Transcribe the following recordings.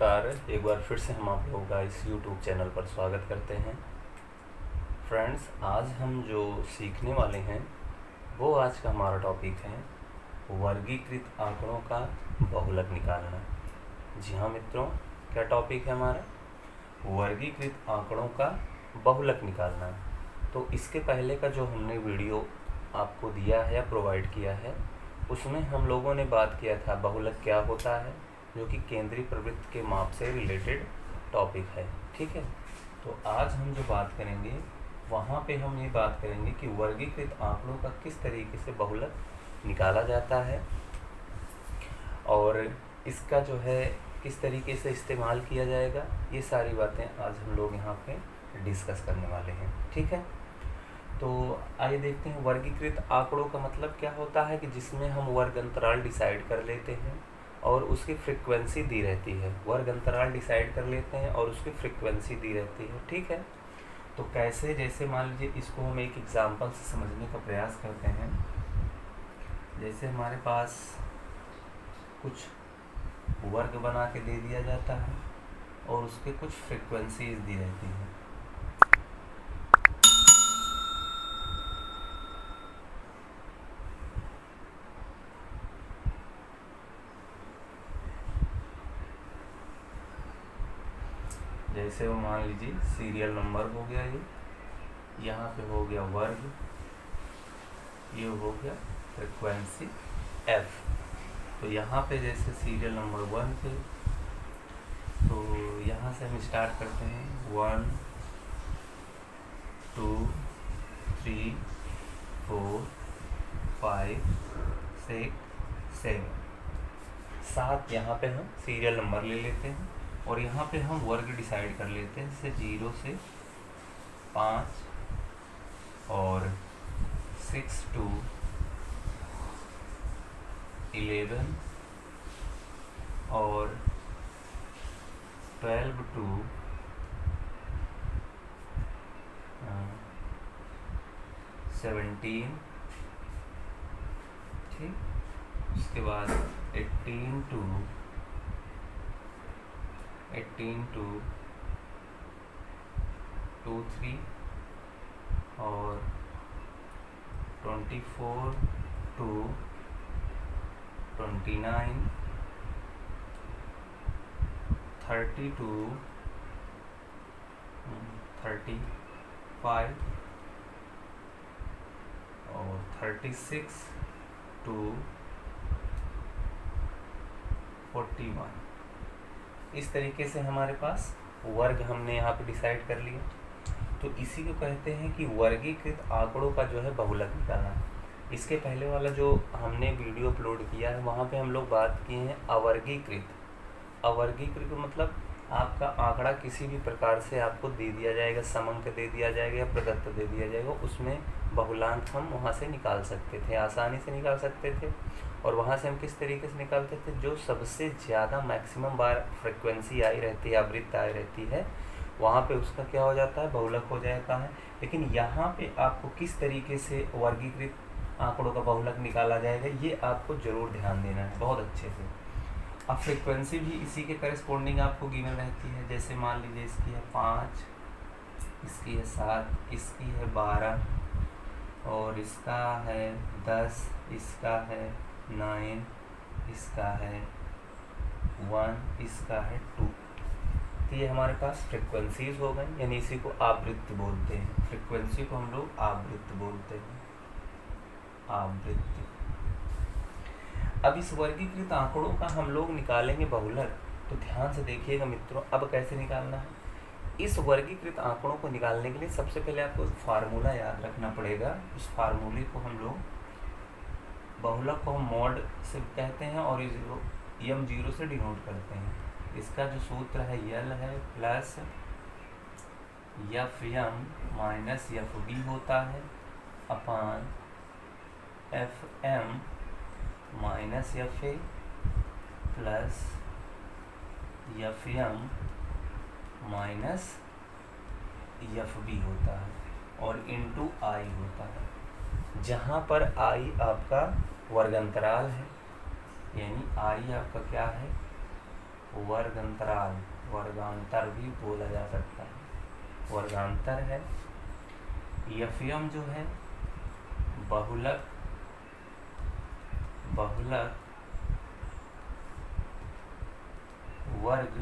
नमस्कार। एक बार फिर से हम आप लोगों का इस YouTube चैनल पर स्वागत करते हैं। फ्रेंड्स, आज हम जो सीखने वाले हैं वो आज का हमारा टॉपिक है वर्गीकृत आंकड़ों का बहुलक निकालना। जी हाँ मित्रों, क्या टॉपिक है हमारा? वर्गीकृत आंकड़ों का बहुलक निकालना। तो इसके पहले का जो हमने वीडियो आपको दिया है या प्रोवाइड किया है उसमें हम लोगों ने बात किया था बहुलक क्या होता है, जो कि केंद्रीय प्रवृत्त के माप से रिलेटेड टॉपिक है। ठीक है, तो आज हम जो बात करेंगे वहाँ पे हम ये बात करेंगे कि वर्गीकृत आंकड़ों का किस तरीके से बहुलक निकाला जाता है और इसका जो है किस तरीके से इस्तेमाल किया जाएगा। ये सारी बातें आज हम लोग यहाँ पे डिस्कस करने वाले हैं। ठीक है, तो आइए देखते हैं वर्गीकृत आंकड़ों का मतलब क्या होता है कि जिसमें हम वर्ग अंतराल डिसाइड कर लेते हैं और उसकी फ्रीक्वेंसी दी रहती है। वर्ग अंतराल डिसाइड कर लेते हैं और उसकी फ्रीक्वेंसी दी रहती है। ठीक है, तो कैसे, जैसे मान लीजिए इसको हम एक एग्जांपल से समझने का प्रयास करते हैं। जैसे हमारे पास कुछ वर्ग बना के दे दिया जाता है और उसके कुछ फ्रीक्वेंसीज दी रहती हैं। जैसे वो मान लीजिए सीरियल नंबर हो गया, ये यहाँ पे हो गया वर्ग, ये हो गया फ्रीक्वेंसी f। तो यहाँ पे जैसे सीरियल नंबर 1 पे, तो यहाँ से हम स्टार्ट करते हैं 1 2 3 4 5 6 7 7 यहाँ पे हम सीरियल नंबर ले लेते हैं और यहाँ पे हम वर्ग डिसाइड कर लेते हैं, जैसे 0 से 5 और 6 to 11 और 12 to 17। ठीक, उसके बाद 18 to 23 और 24 to 29, 30 to 35 और 36 to 41। इस तरीके से हमारे पास वर्ग हमने यहाँ पे डिसाइड कर लिया। तो इसी को कहते हैं कि वर्गीकृत आंकड़ों का जो है बहुलक निकालना। इसके पहले वाला जो हमने वीडियो अपलोड किया है वहाँ पे हम लोग बात किए हैं अवर्गीकृत। अवर्गीकृत मतलब आपका आंकड़ा किसी भी प्रकार से आपको दे दिया जाएगा, समंक दे दिया जाएगा या प्रदत्त दे दिया जाएगा, उसमें बहुलांक हम वहाँ से निकाल सकते थे, आसानी से निकाल सकते थे। और वहाँ से हम किस तरीके से निकालते थे, जो सबसे ज़्यादा मैक्सिमम बार फ्रिक्वेंसी आई रहती है, आवृत्ति आई रहती है, वहाँ पे उसका क्या हो जाता है, बहुलक हो जाता है। लेकिन यहाँ पे आपको किस तरीके से वर्गीकृत आंकड़ों का बहुलक निकाला जाएगा ये आपको ज़रूर ध्यान देना है बहुत अच्छे से। अब फ्रिक्वेंसी भी इसी के करस्पॉन्डिंग आपको गिवन रहती है। जैसे मान लीजिए इसकी है 5, इसकी है 7, इसकी है 12 और इसका है 10, इसका है 9, इसका है 1, इसका है 2। तो ये हमारे पास फ्रिक्वेंसीज हो गई, यानी इसी को आवृत्ति बोलते हैं। फ्रिक्वेंसी को हम लोग आवृत्ति बोलते हैं, आवृत्ति। अब इस वर्गीकृत आंकड़ों का हम लोग निकालेंगे बहुलक। तो ध्यान से देखिएगा मित्रों, अब कैसे निकालना है। इस वर्गीकृत आंकड़ों को निकालने के लिए सबसे पहले आपको फार्मूला याद रखना पड़ेगा। उस फार्मूले को हम लोग, बहुलक को हम मॉड से कहते हैं और m0 से डिनोट करते हैं। इसका जो सूत्र है यल है प्लस fm माइनस fb होता है अपान fm minus fa plus fm minus fb होता है और इंटू i होता है, जहाँ पर i आपका वर्गांतराल है, यानी i आपका क्या है, वर्ग अंतराल, वर्गांतर भी बोला जा सकता है, वर्गांतर है। एफएम जो है बहुलक वर्ग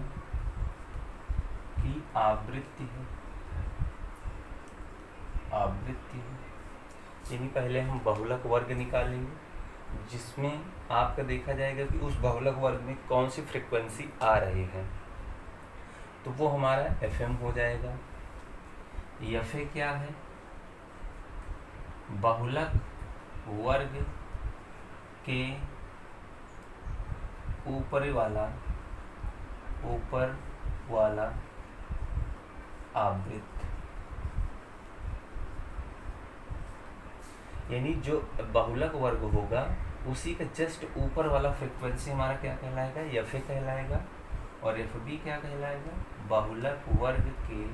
की आवृत्ति है, यानी पहले हम बहुलक वर्ग निकालेंगे, जिसमें आपका देखा जाएगा कि उस बहुलक वर्ग में कौन सी फ्रीक्वेंसी आ रही है, तो वो हमारा एफएम हो जाएगा। एफए क्या है? बहुलक वर्ग के ऊपर वाला आवृत्त, यानी जो बहुलक वर्ग होगा उसी का जस्ट ऊपर वाला फ्रीक्वेंसी हमारा क्या कहलाएगा? एफए कहलाएगा। और एफबी क्या कहलाएगा? बहुलक वर्ग के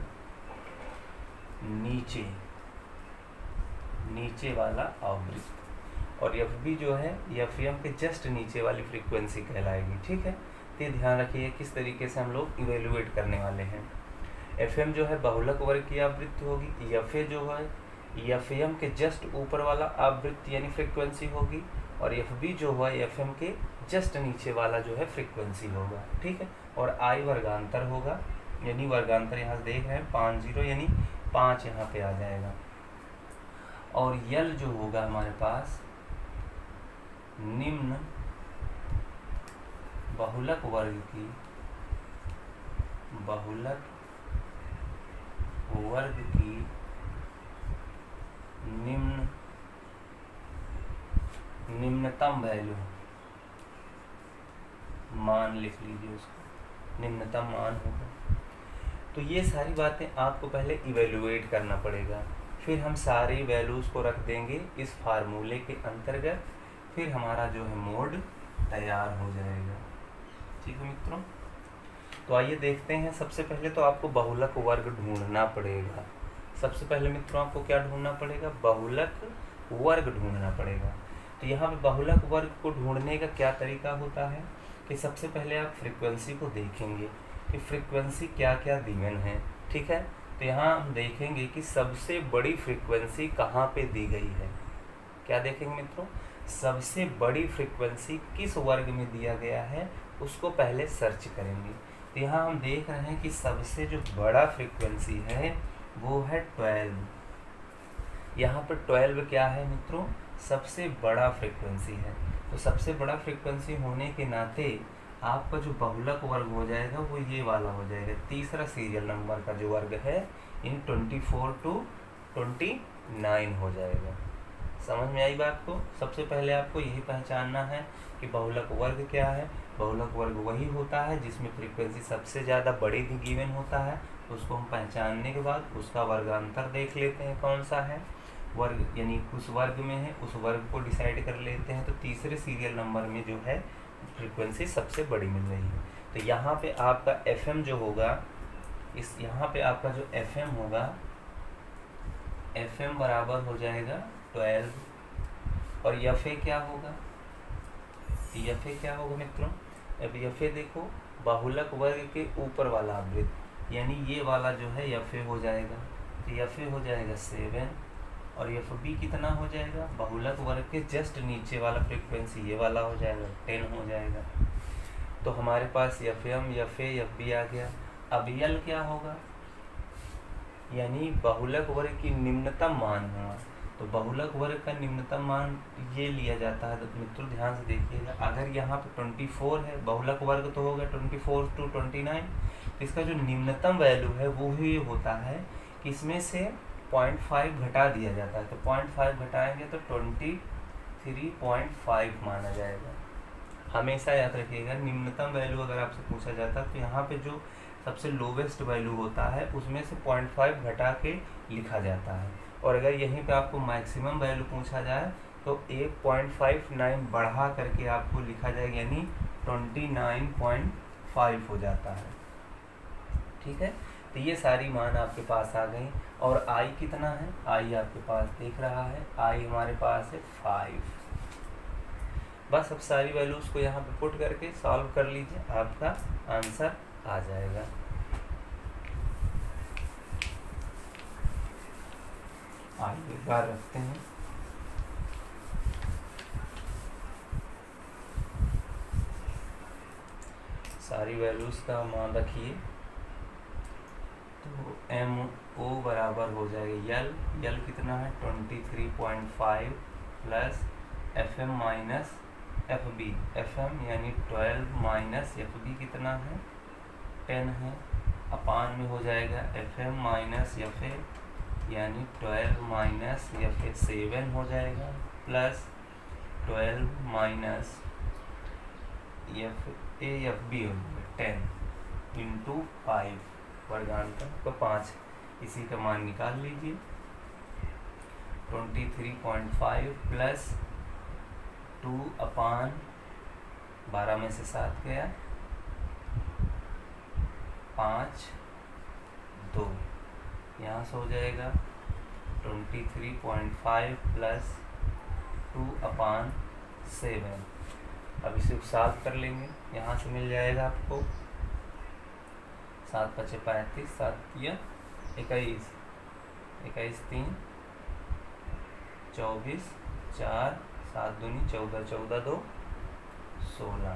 नीचे वाला आवृत्त। और एफबी जो है एफएम के जस्ट नीचे वाली फ्रीक्वेंसी कहलाएगी। ठीक है, तो ये ध्यान रखिए किस तरीके से हम लोग इवेल्युएट करने वाले हैं। एफएम जो है बहुलक वर्ग की आवृत्ति होगी, एफए जो है एफएम के जस्ट ऊपर वाला आवृत्ति यानी फ्रीक्वेंसी होगी, और एफबी जो है एफएम के जस्ट नीचे वाला जो है फ्रीक्वेंसी होगा। ठीक है, और आई वर्गांतर होगा, यानी वर्गांतर यहाँ देख रहे हैं 50 यानी 5 यहाँ पे आ जाएगा। और यल जो होगा हमारे पास निम्न बहुलक वर्ग की निम्नतम वैल्यू, मान लिख लीजिए उसको, निम्नतम मान होगा। तो ये सारी बातें आपको पहले इवेल्युएट करना पड़ेगा, फिर हम सारी वैल्यूज़ को रख देंगे इस फार्मूले के अंतर्गत, फिर हमारा जो है मोड तैयार हो जाएगा। ठीक है मित्रों, तो आइए देखते हैं। सबसे पहले तो आपको बहुलक वर्ग ढूंढना पड़ेगा। सबसे पहले मित्रों आपको क्या ढूंढना पड़ेगा? बहुलक वर्ग ढूंढना पड़ेगा। तो यहाँ पे बहुलक वर्ग को ढूंढने का क्या तरीका होता है कि सबसे पहले आप फ्रीक्वेंसी को देखेंगे कि फ्रीक्वेंसी क्या क्या गिवन है। ठीक है, तो यहाँ हम देखेंगे कि सबसे बड़ी फ्रीक्वेंसी कहाँ पे दी गई है। क्या देखेंगे मित्रों? सबसे बड़ी फ्रीक्वेंसी किस वर्ग में दिया गया है उसको पहले सर्च करेंगे। तो यहाँ हम देख रहे हैं कि सबसे जो बड़ा फ्रीक्वेंसी है वो है 12। यहाँ पर 12 क्या है मित्रों? सबसे बड़ा फ्रीक्वेंसी है। तो सबसे बड़ा फ्रीक्वेंसी होने के नाते आपका जो बहुलक वर्ग हो जाएगा वो ये वाला हो जाएगा, तीसरा सीरियल नंबर का जो वर्ग है इन 24 to 29 हो जाएगा। समझ में आई बात को? सबसे पहले आपको यही पहचानना है कि बहुलक वर्ग क्या है। बहुलक वर्ग वही होता है जिसमें फ्रीक्वेंसी सबसे ज़्यादा बड़ी गिवन होता है। उसको हम पहचानने के बाद उसका वर्गांतर देख लेते हैं कौन सा है वर्ग, यानी उस वर्ग में है उस वर्ग को डिसाइड कर लेते हैं। तो तीसरे सीरियल नंबर में जो है फ्रीक्वेंसी सबसे बड़ी मिल रही है। तो यहाँ पे आपका एफएम जो होगा, इस यहाँ पे आपका जो एफएम होगा, एफएम बराबर हो जाएगा 12। और एफए क्या होगा? एफए क्या होगा मित्रों? अब एफए देखो बहुलक वर्ग के ऊपर वाला आवृत्त, यानी ये वाला जो है एफए हो जाएगा। तो एफए हो जाएगा 7 और एफबी कितना हो जाएगा? बहुलक वर्ग के जस्ट नीचे वाला फ्रीक्वेंसी ये वाला हो जाएगा 10 हो जाएगा। तो हमारे पास एफएम, एफए, एफबी आ गया। अब यल क्या होगा? यानी बहुलक वर्ग की निम्नतम मान होगा। तो बहुलक वर्ग का निम्नतम मान ये लिया जाता है। तो मित्रों ध्यान से देखिएगा, अगर यहाँ पे 24 है, बहुलक वर्ग तो होगा 24 to 29, तो इसका जो निम्नतम वैल्यू है वो ही होता है कि इसमें से 0.5 घटा दिया जाता है। तो 0.5 घटाएंगे तो 23.5 माना जाएगा। हमेशा याद रखिएगा, निम्नतम वैल्यू अगर आपसे पूछा जाता है तो यहाँ पे जो सबसे लोवेस्ट वैल्यू होता है उसमें से 0.5 घटा के लिखा जाता है। और अगर यहीं पे आपको मैक्सिमम वैल्यू पूछा जाए तो 1.59 बढ़ा करके आपको लिखा जाएगा, यानी 29.5 हो जाता है। ठीक है, तो ये सारी मान आपके पास आ गई। और आई कितना है? आई आपके पास दिख रहा है, आई हमारे पास है 5। बस अब सारी वैल्यूज़ को यहाँ पे पुट करके सॉल्व कर लीजिए, आपका आंसर आ जाएगा। आइए एक बार रखते हैं। सारी वैल्यूज़ का मान रखिए। तो एम ओ बराबर हो जाएगा यल कितना है 23.5 plus F M minus F B, F M यानी 12 माइनस एफ बी कितना है 10 है, अपान में हो जाएगा F M minus F A यानी 12 माइनस एफ ए 7 हो जाएगा, plus 12 minus F A F B हो जाएगा 10 इंटू 5 वर्गांतर को 5, इसी का मान निकाल लीजिए। 23.5 प्लस 2 अपान 12 में से 7 गया 5 2, यहाँ से हो जाएगा 23.5 प्लस 2 अपान 7। अब इसे सॉल्व कर लेंगे, यहाँ से मिल जाएगा आपको 7 × 5 = 35, 7 या 21, 21 3 24, 4 7 दूनी 14, 14 2 16।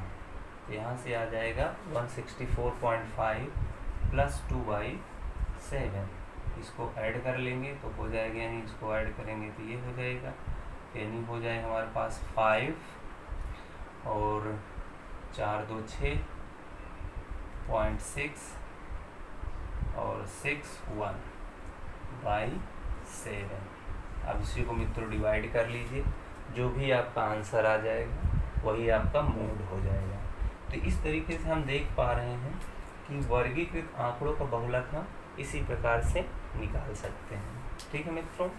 तो यहाँ से आ जाएगा 164.5 प्लस 2/7। इसको ऐड कर लेंगे तो हो जाएगा, यानी इसको ऐड करेंगे तो ये हो जाएगा, यानी हो जाएगा हमारे पास 5 और 4 2 6.6 और 6 1/7। अब इसी को मित्रों डिवाइड कर लीजिए, जो भी आपका आंसर आ जाएगा वही आपका मोड हो जाएगा। तो इस तरीके से हम देख पा रहे हैं कि वर्गीकृत आंकड़ों का बहुलक हम इसी प्रकार से निकाल सकते हैं। ठीक है मित्रों।